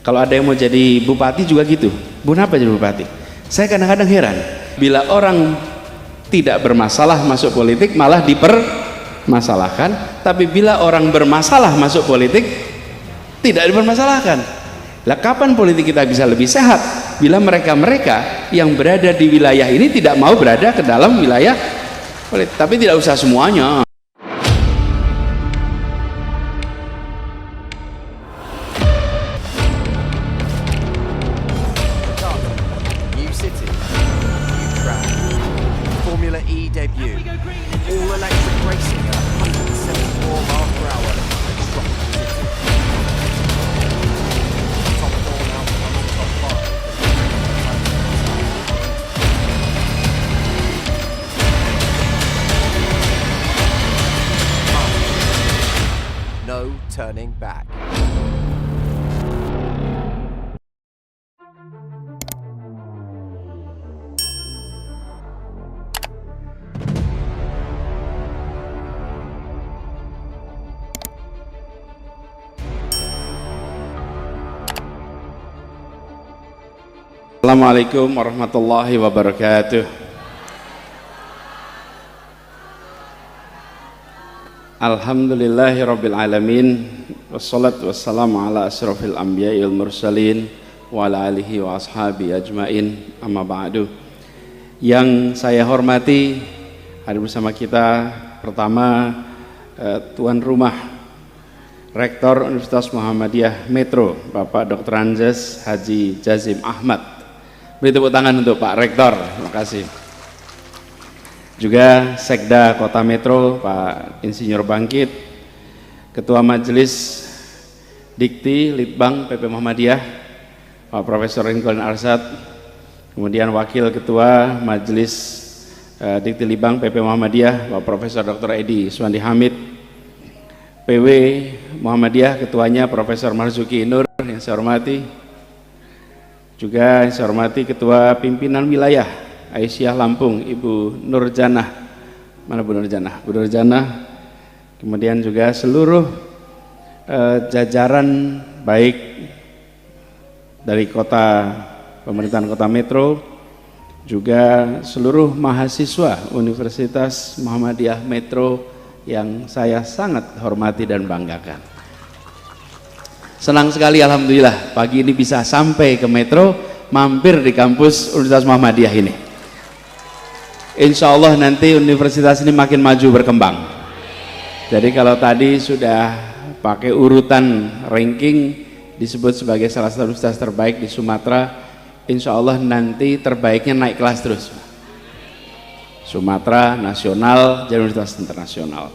Kalau ada yang mau jadi bupati juga gitu. Bu, kenapa jadi bupati? Saya kadang-kadang heran, bila orang tidak bermasalah masuk politik malah dipermasalahkan, tapi bila orang bermasalah masuk politik tidak dipermasalahkan. Lah kapan politik kita bisa lebih sehat? Bila mereka-mereka yang berada di wilayah ini tidak mau berada ke dalam wilayah politik. Tapi tidak usah semuanya. Formula E debut. All electric racing at 174 miles per hour. Top 4 now becomes top 5. No turning back. Assalamualaikum warahmatullahi wabarakatuh. Alhamdulillahirabbil alamin, wassalatu wassalamu ala asrofil anbiya'i wal mursalin wa ala alihi wa ashabi ajmain, amma ba'du. Yang saya hormati, hadir bersama kita pertama tuan rumah Rektor Universitas Muhammadiyah Metro, Bapak Dr. Anjas Haji Jazim Ahmad. Beri tepuk tangan untuk Pak Rektor, terima kasih. Juga Sekda Kota Metro, Pak Insinyur Bangkit, Ketua Majelis Dikti Litbang PP Muhammadiyah, Pak Profesor Rinkolin Arsad, kemudian Wakil Ketua Majelis Dikti Litbang PP Muhammadiyah, Pak Profesor Dr. Edi Suwandi Hamid, PW Muhammadiyah, Ketuanya Profesor Marzuki Nur yang saya hormati. Juga yang saya hormati Ketua Pimpinan Wilayah Aisyah Lampung, Ibu Nurjanah. Mana Bu Nurjanah? Bu Nurjanah. Kemudian juga seluruh jajaran baik dari pemerintahan Kota Metro, juga seluruh mahasiswa Universitas Muhammadiyah Metro yang saya sangat hormati dan banggakan. Senang sekali alhamdulillah pagi ini bisa sampai ke Metro, mampir di kampus Universitas Muhammadiyah ini. Insya Allah nanti universitas ini makin maju berkembang. Jadi kalau tadi sudah pakai urutan ranking disebut sebagai salah satu universitas terbaik di Sumatera, insya Allah nanti terbaiknya naik kelas terus. Sumatera, nasional, dan universitas internasional.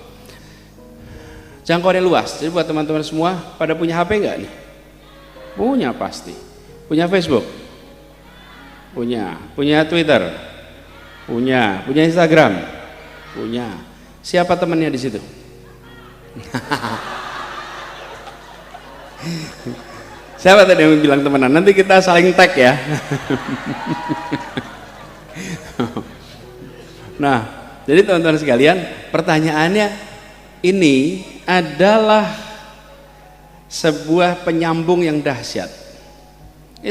Jangkauannya luas, jadi buat teman-teman semua pada punya HP nggak nih? Punya pasti. Punya Facebook? Punya. Punya Twitter? Punya. Punya Instagram? Punya. Siapa temannya di situ? Siapa tadi yang bilang temenan? Nanti kita saling tag ya. Nah, jadi teman-teman sekalian, pertanyaannya ini adalah sebuah penyambung yang dahsyat.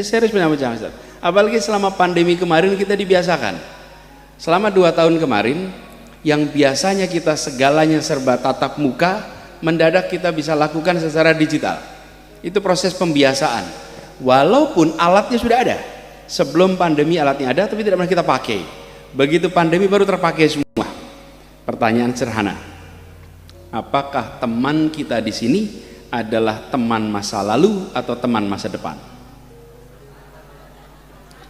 Serius penyambung dahsyat. Apalagi selama pandemi kemarin kita dibiasakan. Selama 2 tahun kemarin, yang biasanya kita segalanya serba tatap muka, mendadak kita bisa lakukan secara digital. Itu proses pembiasaan. Walaupun alatnya sudah ada. Sebelum pandemi alatnya ada, tapi tidak pernah kita pakai. Begitu pandemi baru terpakai semua. Pertanyaan sederhana. Apakah teman kita di sini adalah teman masa lalu atau teman masa depan?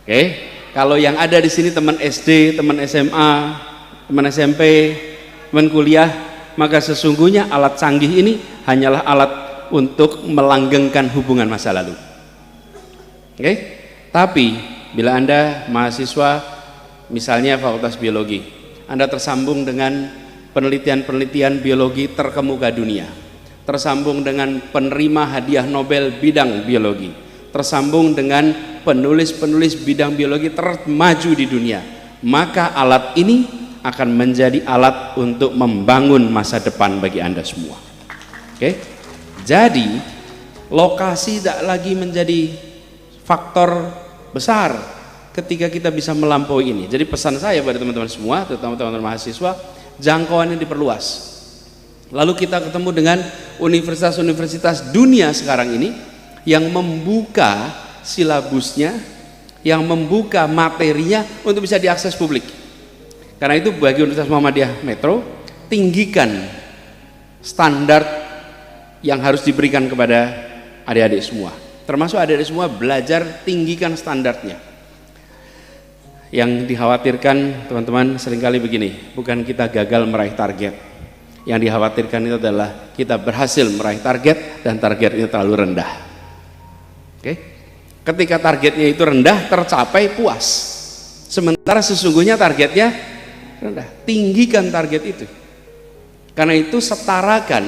Oke, kalau yang ada di sini teman SD, teman SMA, teman SMP, teman kuliah, maka sesungguhnya alat canggih ini hanyalah alat untuk melanggengkan hubungan masa lalu. Oke, tapi bila Anda mahasiswa, misalnya Fakultas Biologi, Anda tersambung dengan penelitian-penelitian biologi terkemuka dunia, tersambung dengan penerima hadiah Nobel bidang biologi, tersambung dengan penulis-penulis bidang biologi termaju di dunia, maka alat ini akan menjadi alat untuk membangun masa depan bagi Anda semua. Oke? Jadi Lokasi tidak lagi menjadi faktor besar ketika kita bisa melampaui ini. Jadi pesan saya pada teman-teman semua, terutama teman-teman mahasiswa, jangkauannya diperluas. Lalu kita ketemu dengan universitas-universitas dunia sekarang ini yang membuka silabusnya, yang membuka materinya untuk bisa diakses publik. Karena itu bagi Universitas Muhammadiyah Metro, tinggikan standar yang harus diberikan kepada adik-adik semua, termasuk adik-adik semua belajar tinggikan standarnya. Yang dikhawatirkan teman-teman seringkali begini, bukan kita gagal meraih target, yang dikhawatirkan itu adalah kita berhasil meraih target dan targetnya terlalu rendah. Oke? Ketika targetnya itu rendah, tercapai puas, sementara sesungguhnya targetnya rendah. Tinggikan target itu. Karena itu setarakan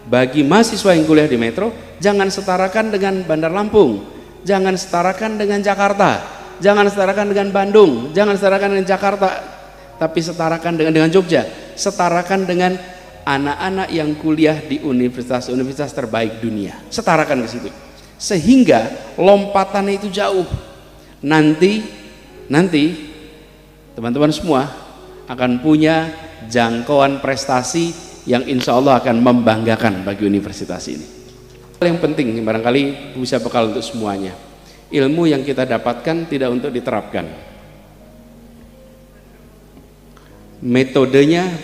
bagi mahasiswa yang kuliah di Metro, jangan setarakan dengan Bandar Lampung, jangan setarakan dengan Jakarta, jangan setarakan dengan Bandung, jangan setarakan dengan Jakarta, tapi setarakan dengan Jogja, setarakan dengan anak-anak yang kuliah di universitas-universitas terbaik dunia. Setarakan ke situ, sehingga lompatannya itu jauh. Nanti teman-teman semua akan punya jangkauan prestasi yang insya Allah akan membanggakan bagi universitas ini. Yang penting barangkali bisa bekal untuk semuanya. Ilmu yang kita dapatkan tidak untuk diterapkan. Metodenya,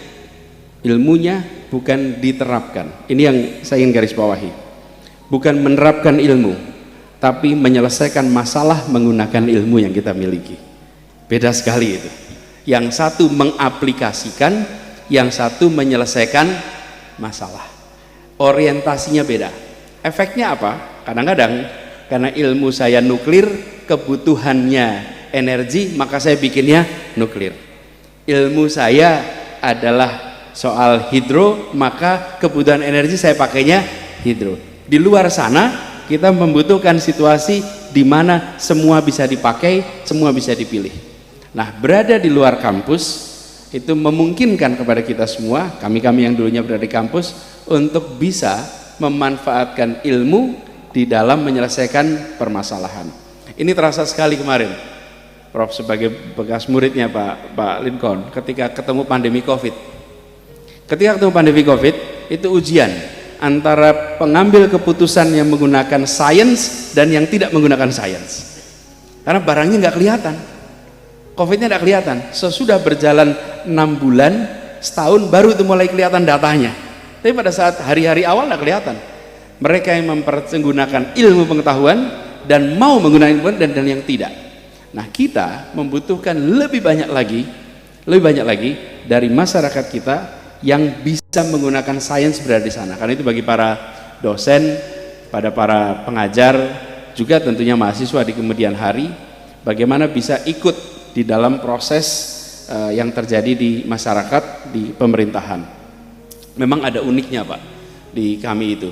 ilmunya bukan diterapkan. Ini yang saya ingin garis bawahi. Bukan menerapkan ilmu, tapi menyelesaikan masalah menggunakan ilmu yang kita miliki. Beda sekali itu. Yang satu mengaplikasikan, yang satu menyelesaikan masalah. Orientasinya beda. Efeknya apa? Kadang-kadang karena ilmu saya nuklir, kebutuhannya energi, maka saya bikinnya nuklir. Ilmu saya adalah soal hidro, maka kebutuhan energi saya pakainya hidro. Di luar sana kita membutuhkan situasi di mana semua bisa dipakai, semua bisa dipilih. Nah, berada di luar kampus itu memungkinkan kepada kita semua, kami-kami yang dulunya berada di kampus, untuk bisa memanfaatkan ilmu di dalam menyelesaikan permasalahan. Ini terasa sekali kemarin, Prof, sebagai bekas muridnya Pak Lincoln, ketika ketemu pandemi COVID. Ketika ketemu pandemi COVID, itu ujian antara pengambil keputusan yang menggunakan sains dan yang tidak menggunakan sains. Karena barangnya nggak kelihatan. COVID-nya tidak kelihatan. Sesudah berjalan 6 bulan, setahun baru itu mulai kelihatan datanya. Tapi pada saat hari-hari awal tidak kelihatan. Mereka yang mempergunakan ilmu pengetahuan dan mau menggunakan ilmu dan yang tidak. Nah, kita membutuhkan lebih banyak lagi dari masyarakat kita yang bisa menggunakan sains berada di sana. Karena itu bagi para dosen, pada para pengajar, juga tentunya mahasiswa di kemudian hari, bagaimana bisa ikut di dalam proses yang terjadi di masyarakat, di pemerintahan. Memang ada uniknya Pak di kami itu.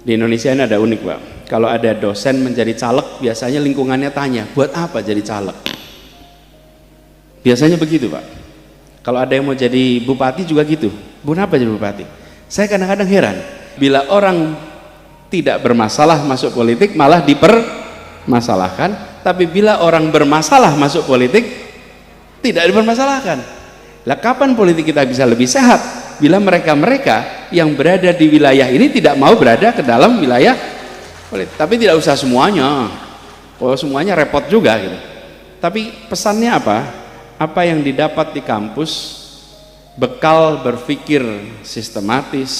Di Indonesia ini ada unik Pak. Kalau ada dosen menjadi caleg, biasanya lingkungannya tanya, buat apa jadi caleg? Biasanya begitu Pak. Kalau ada yang mau jadi bupati juga gitu, buat apa jadi bupati? Saya kadang-kadang heran, bila orang tidak bermasalah masuk politik malah dipermasalahkan, tapi bila orang bermasalah masuk politik tidak dipermasalahkan. Lah kapan politik kita bisa lebih sehat? Bila mereka-mereka yang berada di wilayah ini tidak mau berada ke dalam wilayah politik. Tapi tidak usah semuanya. Kalau semuanya repot juga gitu. Tapi pesannya apa? Apa yang didapat di kampus, bekal berpikir sistematis,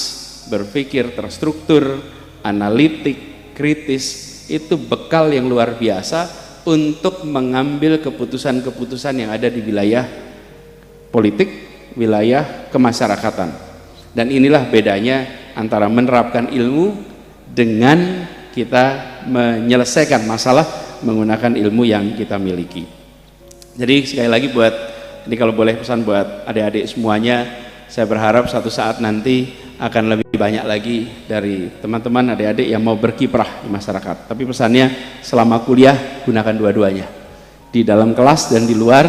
berpikir terstruktur, analitik, kritis, itu bekal yang luar biasa untuk mengambil keputusan-keputusan yang ada di wilayah politik, wilayah kemasyarakatan. Dan inilah bedanya antara menerapkan ilmu dengan kita menyelesaikan masalah menggunakan ilmu yang kita miliki. Jadi sekali lagi ini kalau boleh pesan buat adik-adik semuanya, saya berharap suatu saat nanti akan lebih banyak lagi dari teman-teman adik-adik yang mau berkiprah di masyarakat. Tapi pesannya selama kuliah gunakan dua-duanya, di dalam kelas dan di luar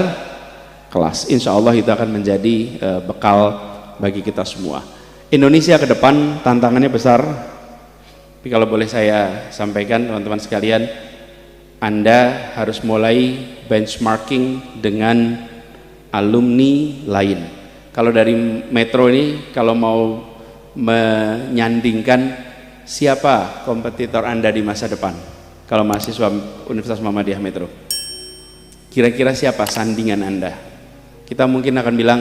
kelas. Insya Allah itu akan menjadi bekal bagi kita semua. Indonesia ke depan tantangannya besar, Tapi kalau boleh saya sampaikan teman-teman sekalian, Anda harus mulai benchmarking dengan alumni lain. Kalau dari Metro ini, kalau mau menyandingkan siapa kompetitor Anda di masa depan, kalau mahasiswa Universitas Muhammadiyah Metro, kira-kira siapa sandingan Anda? Kita mungkin akan bilang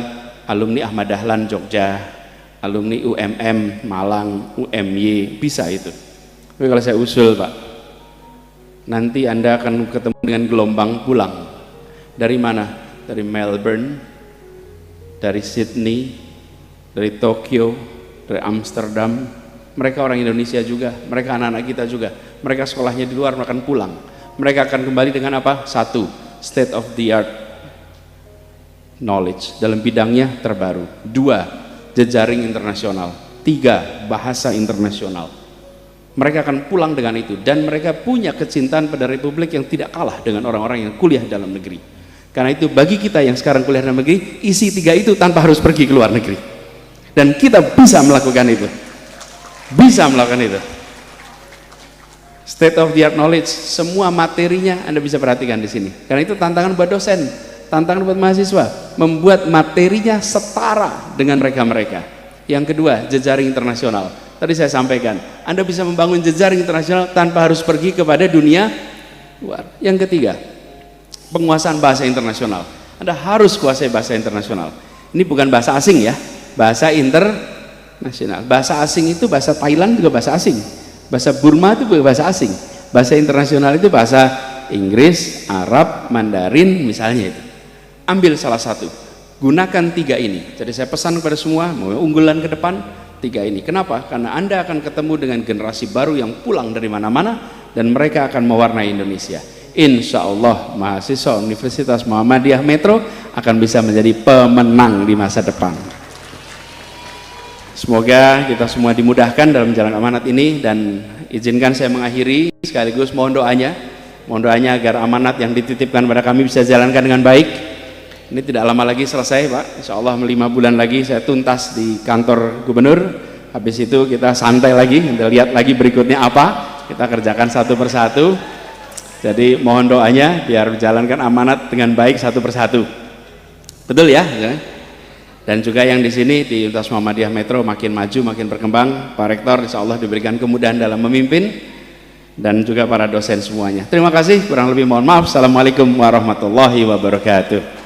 alumni Ahmad Dahlan Jogja, alumni UMM Malang, UMY, bisa itu. Tapi kalau saya usul Pak, nanti Anda akan ketemu dengan gelombang pulang. Dari mana? Dari Melbourne, dari Sydney, dari Tokyo, dari Amsterdam. Mereka orang Indonesia juga, mereka anak-anak kita juga. Mereka sekolahnya di luar, mereka akan pulang. Mereka akan kembali dengan apa? Satu, state of the art knowledge dalam bidangnya terbaru. Dua, jejaring internasional. Tiga, bahasa internasional. Mereka akan pulang dengan itu, dan mereka punya kecintaan pada Republik yang tidak kalah dengan orang-orang yang kuliah dalam negeri. Karena itu bagi kita yang sekarang kuliah dalam negeri, isi tiga itu tanpa harus pergi ke luar negeri. Dan kita bisa melakukan itu. Bisa melakukan itu. State of the art knowledge, semua materinya Anda bisa perhatikan di sini. Karena itu tantangan buat dosen, tantangan buat mahasiswa, membuat materinya setara dengan mereka-mereka. Yang kedua, jejaring internasional. Tadi saya sampaikan, Anda bisa membangun jejaring internasional tanpa harus pergi kepada dunia luar. Yang ketiga, penguasaan bahasa internasional. Anda harus kuasai bahasa internasional. Ini bukan bahasa asing ya, bahasa internasional. Bahasa asing itu bahasa Thailand juga bahasa asing. Bahasa Burma itu juga bahasa asing. Bahasa internasional itu bahasa Inggris, Arab, Mandarin misalnya itu. Ambil salah satu. Gunakan tiga ini. Jadi saya pesan kepada semua, mau unggulan ke depan, tiga ini. Kenapa? Karena Anda akan ketemu dengan generasi baru yang pulang dari mana-mana dan mereka akan mewarnai Indonesia. Insya Allah mahasiswa Universitas Muhammadiyah Metro akan bisa menjadi pemenang di masa depan. Semoga kita semua dimudahkan dalam jalan amanat ini, dan izinkan saya mengakhiri sekaligus mohon doanya agar amanat yang dititipkan pada kami bisa jalankan dengan baik. Ini tidak lama lagi selesai Pak, insya Allah 5 bulan lagi saya tuntas di kantor gubernur. Habis itu kita santai lagi, kita lihat lagi berikutnya apa, kita kerjakan satu persatu. Jadi mohon doanya biar menjalankan amanat dengan baik satu persatu. Betul ya? Dan juga yang di sini di Universitas Muhammadiyah Metro makin maju, makin berkembang. Pak Rektor insya Allah diberikan kemudahan dalam memimpin, dan juga para dosen semuanya. Terima kasih, kurang lebih mohon maaf. Assalamualaikum warahmatullahi wabarakatuh.